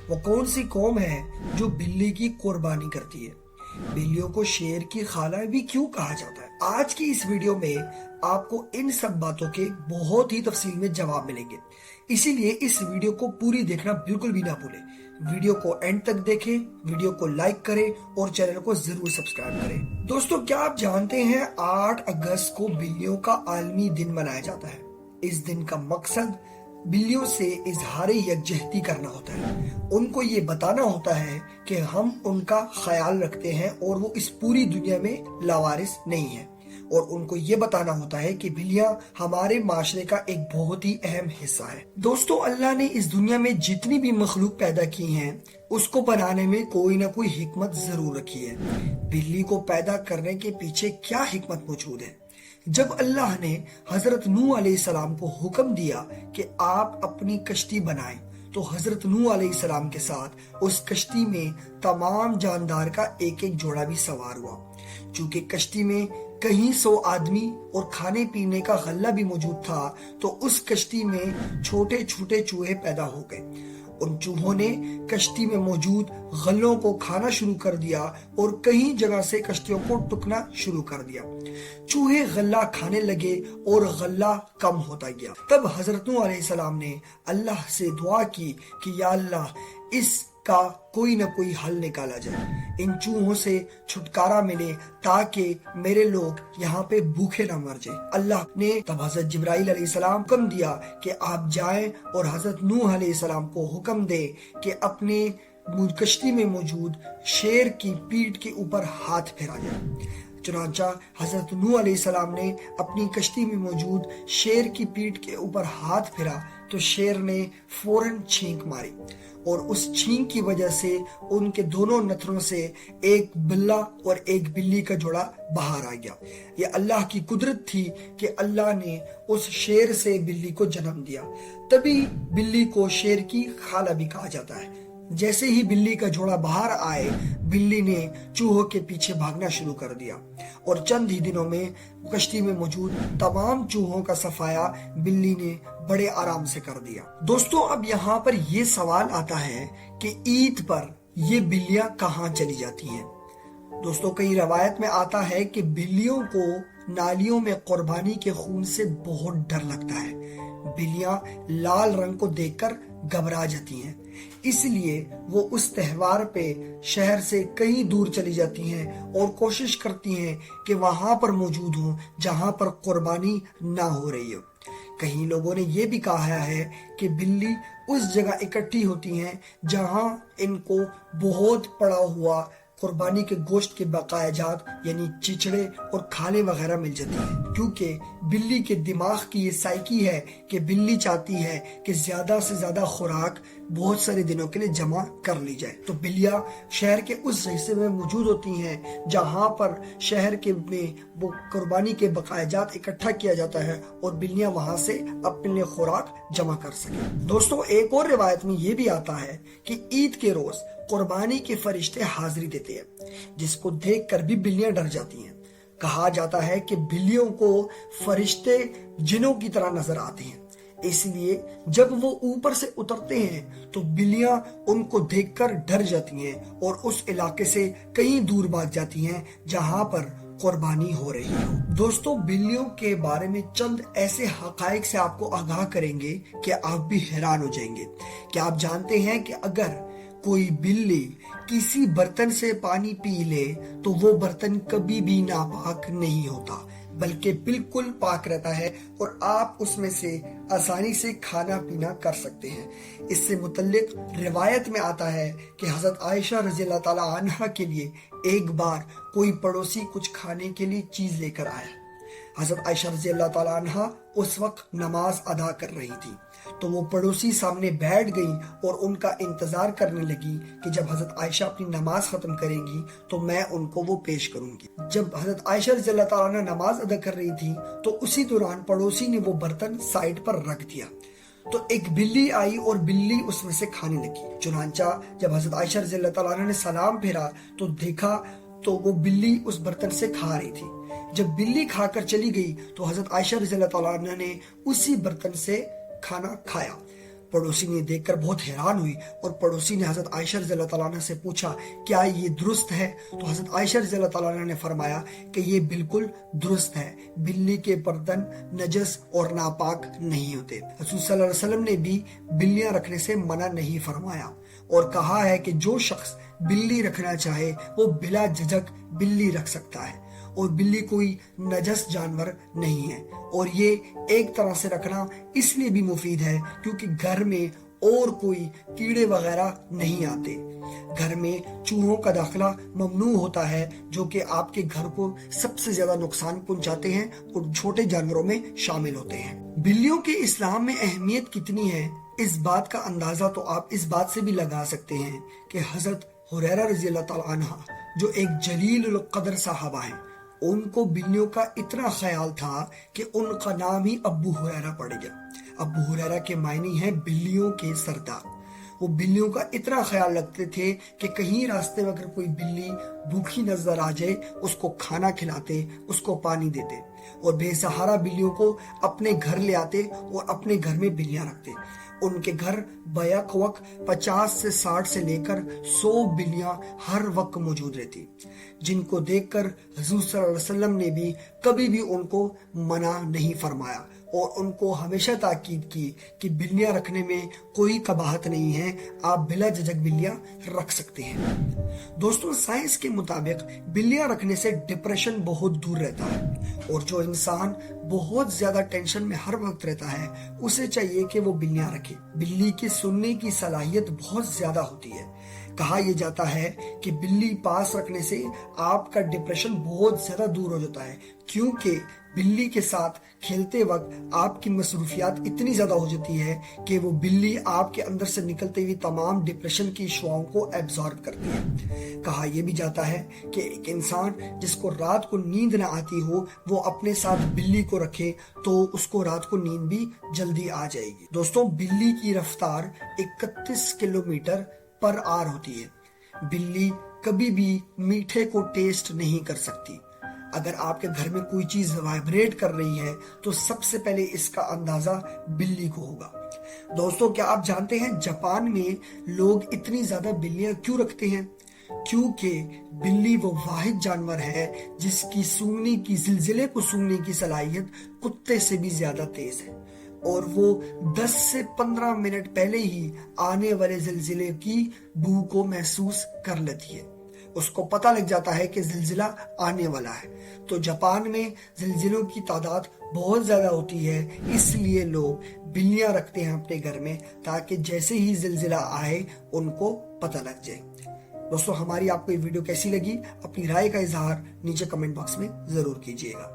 वो कौन सी कौम है जो बिल्ली की कुर्बानी करती है? बिल्लियों को शेर की खाला भी क्यों कहा जाता है? आज की इस वीडियो में आपको इन सब बातों के बहुत ही तफसील में जवाब मिलेंगे, इसीलिए इस वीडियो को पूरी देखना बिल्कुल भी ना भूलें। वीडियो को एंड तक देखें, वीडियो को लाइक करें और चैनल को जरूर सब्सक्राइब करें। दोस्तों, क्या आप जानते हैं 8 अगस्त को बिल्लियों का आलमी दिन मनाया जाता है। इस दिन का मकसद बिल्लियों से इजहार यकजहती करना होता है। उनको ये बताना होता है कि हम उनका ख्याल रखते हैं और वो इस पूरी दुनिया में लावारिस नहीं है, और उनको ये बताना होता है कि बिल्लियां हमारे माशरे का एक बहुत ही अहम हिस्सा है। दोस्तों, अल्लाह ने इस दुनिया में जितनी भी मखलूक पैदा की हैं, उसको बनाने में कोई ना कोई हिकमत जरूर रखी है। बिल्ली को पैदा करने के पीछे क्या हिकमत मौजूद है? जब अल्लाह ने हजरत नूह अलैहिस्सलाम को हुक्म दिया कि आप अपनी कश्ती बनाएं, तो हजरत नूह अलैहिस्सलाम के साथ उस कश्ती में तमाम जानदार का एक एक जोड़ा भी सवार हुआ। चूंकि कश्ती में कहीं 100 आदमी और खाने पीने का गल्ला भी मौजूद था, तो उस कश्ती में छोटे छोटे चूहे पैदा हो गए। उन चूहों ने कश्ती में मौजूद गल्लों को खाना शुरू कर दिया और कई जगह से कश्तियों को टुकना शुरू कर दिया। चूहे गल्ला खाने लगे और गल्ला कम होता गया। तब हजरत नूह अलैहिस्सलाम ने अल्लाह से दुआ की कि या अल्लाह, इसका कोई न कोई हल निकाला जाए, इन चूहों से छुटकारा मिले ताकि मेरे लोग यहाँ पे भूखे ना मर जाए। अल्लाह ने तब हजरत जिब्राइल अलैहिस्सलाम को हुक्म दिया कि आप जाएं और हजरत नूह अलैहिस्सलाम को हुक्म दे कि अपने कश्ती में मौजूद शेर की पीठ के ऊपर हाथ फेरा जाए। चुनांचा हजरत नूह अलैहिस्सलाम ने अपनी कश्ती में मौजूद शेर की पीठ के ऊपर हाथ फेरा, तो शेर ने फौरन छींक मारी और उस छींक की वजह से उनके दोनों नथनों से एक बिल्ला और एक बिल्ली का जोड़ा बाहर आ गया। ये अल्लाह की कुदरत थी कि अल्लाह ने उस शेर से बिल्ली को जन्म दिया। तभी बिल्ली को शेर की खाला भी कहा जाता है। जैसे ही बिल्ली का जोड़ा बाहर आए, बिल्ली ने चूहों के पीछे भागना शुरू कर दिया और चंद ही दिनों में कश्ती में मौजूद तमाम चूहों का सफाया बिल्ली ने बड़े आराम से कर दिया। दोस्तों, अब यहाँ पर ये सवाल आता है कि ईद पर ये बिल्लियां कहाँ चली जाती हैं? दोस्तों, कई रवायत में आता है कि बिल्लियों को नालियों में कुर्बानी के खून से बहुत डर लगता है। बिल्लियां लाल रंग को देखकर घबरा जाती हैं, इसलिए वो उस त्योहार पे शहर से कहीं दूर चली जाती हैं और कोशिश करती हैं कि वहां पर मौजूद हों जहां पर कुर्बानी ना हो रही हो। कई लोगों ने ये भी कहा है कि बिल्ली उस जगह इकट्ठी होती हैं जहां इनको बहुत पड़ा हुआ कुर्बानी के गोश्त के बकाया जात यानी चिचड़े और खाले वगैरह मिल जाती है, क्योंकि बिल्ली के दिमाग की ये साइकी है कि बिल्ली चाहती है कि ज्यादा से ज्यादा खुराक बहुत सारे दिनों के लिए जमा कर ली जाए। तो बिल्लियां शहर के उस हिस्से में मौजूद होती हैं जहां पर शहर के में वो कुर्बानी के बकाया जात इकट्ठा किया जाता है और बिल्लियां वहां से अपने लिए खुराक जमा कर सके। दोस्तों, एक और रिवायत में ये भी आता है कि ईद के रोज कुर्बानी के फरिश्ते हाजिरी देते हैं, जिसको देखकर भी बिल्लियां डर जाती हैं। कहा जाता है कि बिल्लियों को फरिश्ते जिनों की तरह नजर आते हैं, इसलिए जब वो ऊपर से उतरते हैं तो बिल्लियां उनको देखकर डर जाती हैं और उस इलाके से कहीं दूर भाग जाती हैं जहां पर कुर्बानी हो रही हो। दोस्तों, बिल्लियों के बारे में चंद ऐसे हकाइक से आपको आगाह करेंगे कि आप भी हैरान हो जाएंगे। क्या आप जानते हैं कि अगर कोई बिल्ली किसी बर्तन से पानी पी ले तो वो बर्तन कभी भी नापाक नहीं होता, बल्कि बिल्कुल पाक रहता है और आप उसमें से आसानी से खाना पीना कर सकते हैं। इससे मुतल्लिक रिवायत में आता है कि हजरत आयशा रज़ियल्लाहु ताला अन्हा के लिए एक बार कोई पड़ोसी कुछ खाने के लिए चीज लेकर आया। हजरत आयशा रज़ियल्लाहु ताला अन्हा उस वक्त नमाज अदा कर रही थी, तो वो पड़ोसी सामने बैठ गई और उनका इंतजार करने लगी कि जब हजरत आयशा अपनी नमाज खत्म करेंगी तो मैं उनको वो पेश करूंगी। जब हजरत आयशा रज़ियल्लाहु ताला अन्हा नमाज अदा कर रही थी तो उसी दौरान पड़ोसी ने वो बर्तन साइड पर रख दिया, तो एक बिल्ली आई और बिल्ली उसमें से खाने लगी। चुनांचा जब हजरत आयशा रज़ियल्लाहु ताला अन्हा ने सलाम फेरा तो देखा तो वो बिल्ली उस बर्तन से खा रही थी। जब बिल्ली खाकर चली गई तो हजरत आयशा रज़ियल्लाहु ताला अन्हा ने उसी बर्तन से खाना खाया। पड़ोसी ने देखकर बहुत हैरान हुई और पड़ोसी ने हजरत आयशा रज़ी अल्लाह तआला अन्हा से पूछा, क्या ये दुरुस्त है? तो हजरत आयशा रज़ी अल्लाह तआला अन्हा ने फरमाया कि ये बिल्कुल दुरुस्त है, बिल्ली के बर्तन नजस और नापाक नहीं होते। रसूल सल्लल्लाहु अलैहि वसल्लम ने भी बिल्लियां रखने से मना नहीं फरमाया और कहा है कि जो शख्स बिल्ली रखना चाहे वो बिला झिझक बिल्ली रख सकता है और बिल्ली कोई नजस जानवर नहीं है। और ये एक तरह से रखना इसलिए भी मुफीद है क्योंकि घर में और कोई कीड़े वगैरह नहीं आते। घर में चूहों का दाखिला ममनू होता है जो कि आपके घर को सबसे ज्यादा नुकसान पहुंचाते हैं और छोटे जानवरों में शामिल होते हैं। बिल्लियों के इस्लाम में अहमियत कितनी है, इस बात का अंदाजा तो आप इस बात से भी लगा सकते हैं कि हजरत हुरैरा रज़ी अल्लाह तआला अन्हा जो एक जलील कदर साहबा हैं, उनको बिल्लियों का इतना ख्याल था कि उनका नाम ही अबू हुरैरा पड़ गया। अबू हुरैरा के मायने हैं बिल्लियों के सरदार। वो बिल्लियों का इतना ख्याल रखते थे कि कहीं रास्ते में अगर कोई बिल्ली भूखी नजर आ जाए उसको खाना खिलाते, उसको पानी देते और बेसहारा बिल्लियों को अपने घर ले आते और अपने घर में बिल्लियां रखते। उनके घर बैक वक्त 50 से 60 से लेकर 100 बिल्लियां हर वक्त मौजूद रहती, जिनको देखकर हुजूर सल्लल्लाहु अलैहि वसल्लम ने भी कभी भी उनको मना नहीं फरमाया और उनको हमेशा ताकीद की कि बिल्लियां रखने में कोई कबाहत नहीं है, आप बिला झिझक बिल्लियां रख सकते हैं। दोस्तों, साइंस के मुताबिक बिल्लियां रखने से डिप्रेशन बहुत दूर रहता है और जो इंसान बहुत ज्यादा टेंशन में हर वक्त रहता है उसे चाहिए कि वो बिल्लियां रखे। बिल्ली की सुनने की सलाहियत बहुत ज्यादा होती है। कहा यह जाता है कि बिल्ली पास रखने से आपका डिप्रेशन बहुत ज्यादा दूर हो जाता है, क्योंकि बिल्ली के साथ खेलते वक्त आपकी मसरूफियात इतनी ज्यादा हो जाती है कि वो बिल्ली आपके अंदर से निकलते हुए तमाम डिप्रेशन की शुआओं को एब्जॉर्ब करती है। कहा यह भी जाता है कि एक इंसान जिसको रात को नींद न आती हो वो अपने साथ बिल्ली को रखे तो उसको रात को नींद भी जल्दी आ जाएगी। दोस्तों, बिल्ली की रफ्तार 31 किलोमीटर पर आवर होती है। बिल्ली कभी भी मीठे को टेस्ट नहीं कर सकती। अगर आपके घर में कोई चीज वाइब्रेट कर रही है तो सबसे पहले इसका अंदाजा बिल्ली को होगा। दोस्तों, क्या आप जानते हैं जापान में लोग इतनी ज्यादा बिल्लियां क्यों रखते हैं? क्योंकि बिल्ली वो वाहिद जानवर है जिसकी सूंघने की, जिलजिले को सूंघने की सलाहियत कुत्ते से भी ज्यादा तेज है और वो 10 से 15 मिनट पहले ही आने वाले जिलजिले की बू को महसूस कर लेती है। उसको पता लग जाता है कि जिलजिला आने वाला है। तो जापान में जिलजिलों की तादाद बहुत ज्यादा होती है, इसलिए लोग बिल्लियां रखते हैं अपने घर में ताकि जैसे ही जिलजिला आए उनको पता लग जाए। दोस्तों, हमारी आपको ये वीडियो कैसी लगी? अपनी राय का इजहार नीचे कमेंट बॉक्स में जरूर कीजिएगा।